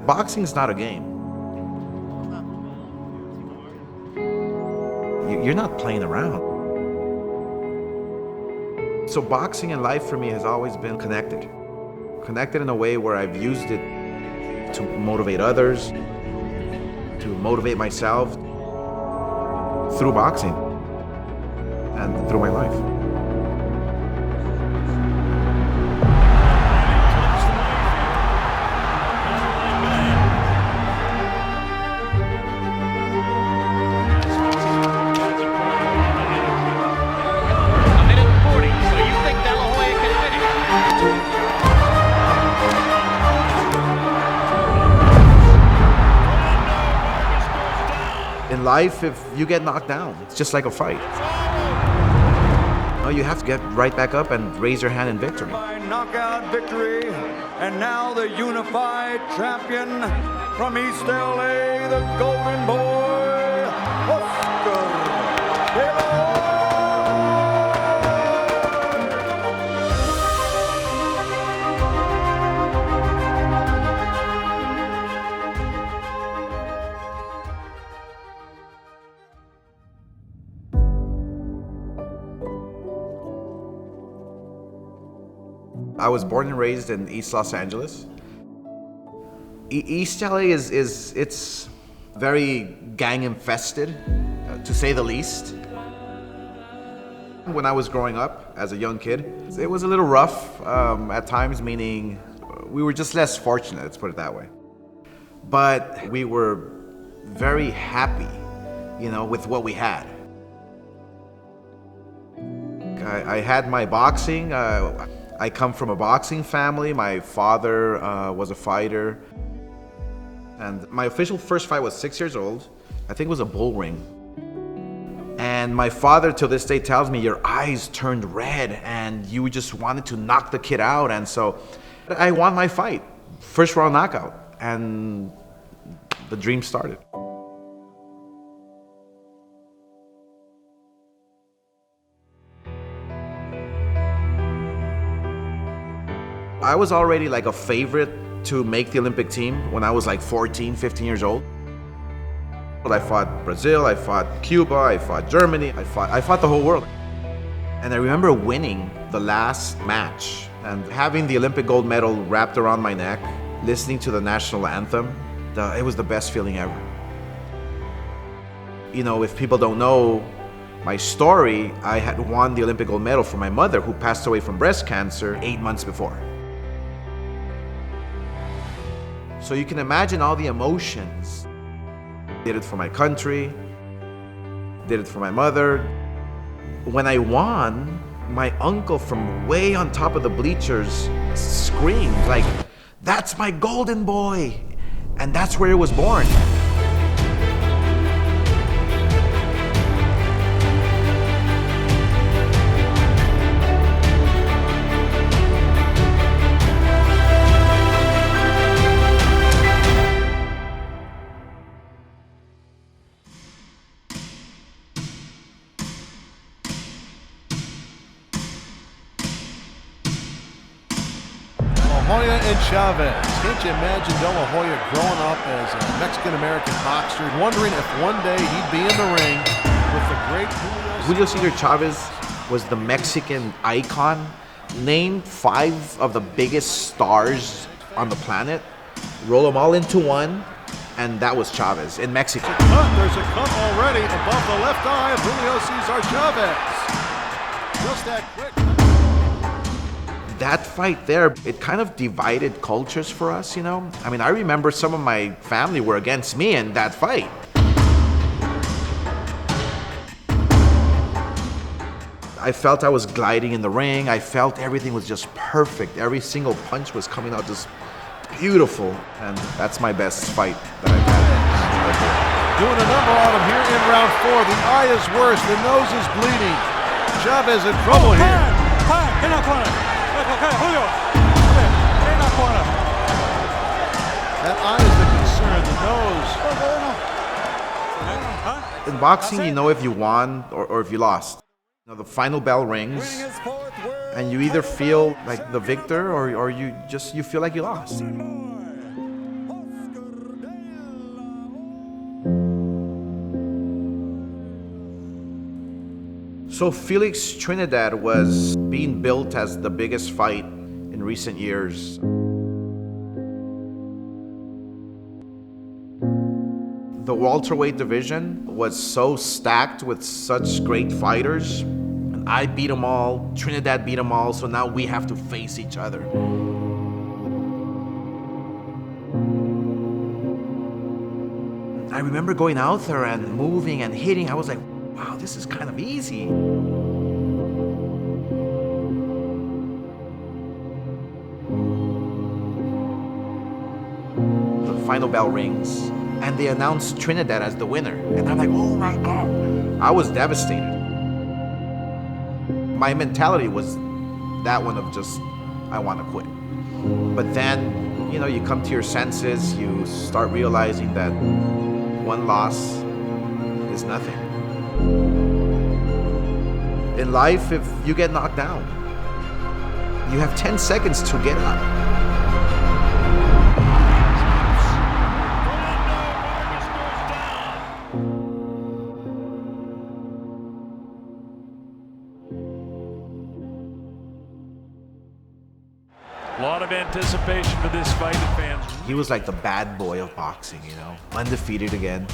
Boxing's not a game. You're not playing around. So boxing and life for me has always been connected. Connected in a way where I've used it to motivate others, to motivate myself through boxing and through my life. In life, if you get knocked down, it's just like a fight. No, you have to get right back up and raise your hand in victory. By knockout victory, and now the unified champion from East LA, the Golden Boy, Oscar De La Hoya. I was born and raised in East Los Angeles. East LA it's very gang infested, to say the least. When I was growing up as a young kid, it was a little rough at times, meaning we were just less fortunate, let's put it that way. But we were very happy, with what we had. I had my boxing. I come from a boxing family. My father was a fighter. And my official first fight was 6 years old. I think it was a bull ring. And my father till this day tells me, your eyes turned red and you just wanted to knock the kid out. And so I won my fight, first round knockout. And the dream started. I was already like a favorite to make the Olympic team when I was like 14, 15 years old. I fought Brazil, I fought Cuba, I fought Germany, I fought the whole world. And I remember winning the last match and having the Olympic gold medal wrapped around my neck, listening to the national anthem. It was the best feeling ever. If people don't know my story, I had won the Olympic gold medal for my mother, who passed away from breast cancer 8 months before. So you can imagine all the emotions. Did it for my country, did it for my mother. When I won, my uncle from way on top of the bleachers screamed like, "That's my golden boy!" And that's where it was born. Hoya and Chavez. Can't you imagine De La Hoya growing up as a Mexican-American boxer, wondering if one day he'd be in the ring with the great Julio Cesar Chavez was the Mexican icon. Name 5 of the biggest stars on the planet, roll them all into one, and that was Chavez in Mexico. There's a cut already above the left eye of Julio Cesar Chavez. Just that quick. That fight there, it kind of divided cultures for us, I remember some of my family were against me in that fight. I felt I was gliding in the ring. I felt everything was just perfect. Every single punch was coming out just beautiful. And that's my best fight that I've had. Doing a number on him here in round 4. The eye is worse. The nose is bleeding. Chavez in trouble here. That eye is the concern, the nose. In boxing, if you won or if you lost. The final bell rings, and you either feel like the victor or you feel like you lost. So Felix Trinidad was being built as the biggest fight in recent years. The welterweight division was so stacked with such great fighters. And I beat them all, Trinidad beat them all, so now we have to face each other. I remember going out there and moving and hitting. I was like, wow, this is kind of easy. The final bell rings, and they announced Trinidad as the winner. And I'm like, oh my God. I was devastated. My mentality was that one of just, I want to quit. But then, you come to your senses, you start realizing that one loss is nothing. In life, if you get knocked down, you have 10 seconds to get up. A lot of anticipation for this fight, fans. He was like the bad boy of boxing, undefeated again,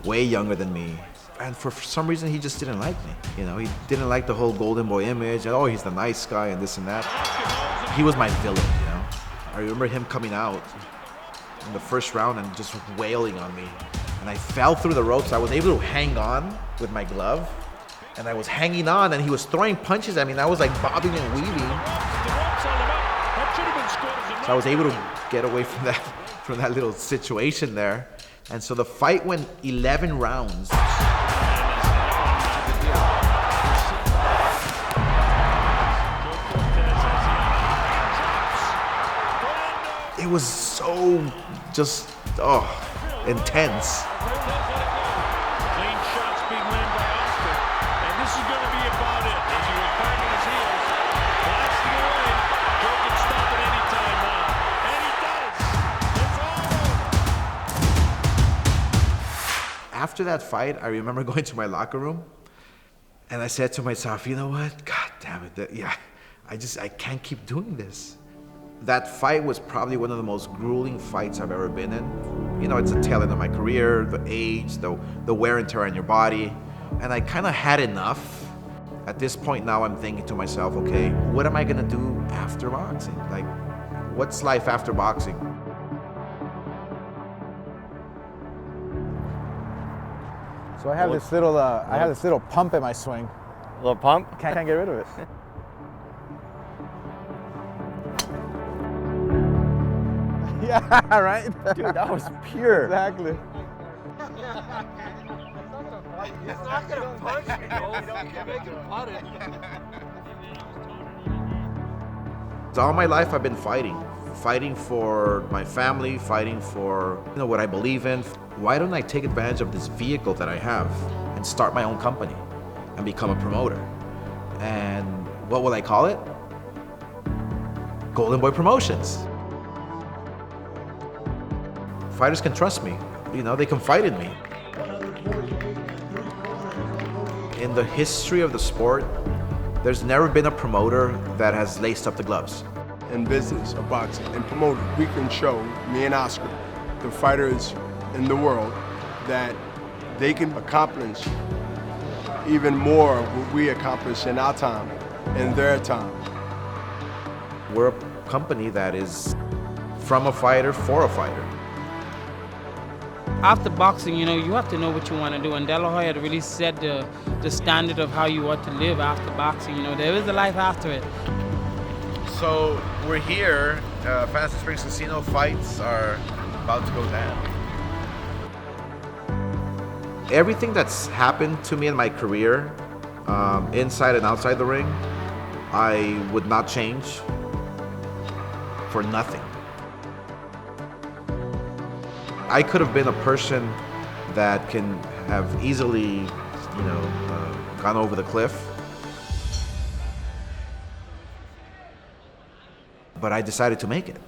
way younger than me. And for some reason, he just didn't like me. He didn't like the whole golden boy image, and oh, he's the nice guy and this and that. He was my villain, I remember him coming out in the first round and just wailing on me. And I fell through the ropes. I was able to hang on with my glove, and I was hanging on, and he was throwing punches at me, and I was like bobbing and weaving. So I was able to get away from that little situation there. And so the fight went 11 rounds. It was so just, intense. Clean shots being landed by Oscar. And this is going to be about it. As he was back on his heels, blasting away. Joe can stop at any time now. And he does. It's all over. After that fight, I remember going to my locker room, and I said to myself, you know what? God damn it. I can't keep doing this. That fight was probably one of the most grueling fights I've ever been in. It's a tail end of my career, the age, the wear and tear on your body. And I kind of had enough. At this point now, I'm thinking to myself, okay, what am I going to do after boxing? Like, what's life after boxing? So I have this little pump in my swing. A little pump? Can't get rid of it. Yeah, right? Dude, that was pure. Exactly. He's not gonna punch me, make him putt it. All my life I've been fighting for my family, fighting for what I believe in. Why don't I take advantage of this vehicle that I have and start my own company and become a promoter? And what will I call it? Golden Boy Promotions. Fighters can trust me. They confide in me. In the history of the sport, there's never been a promoter that has laced up the gloves. In business of boxing and promoting, we can show, me and Oscar, the fighters in the world, that they can accomplish even more what we accomplish in our time, in their time. We're a company that is from a fighter for a fighter. After boxing, you have to know what you want to do, and De La Hoya had really set the standard of how you want to live after boxing. There is a life after it. So we're here, Fantasy Springs Casino. Fights are about to go down. Everything that's happened to me in my career, inside and outside the ring, I would not change for nothing. I could have been a person that can have easily, gone over the cliff. But I decided to make it.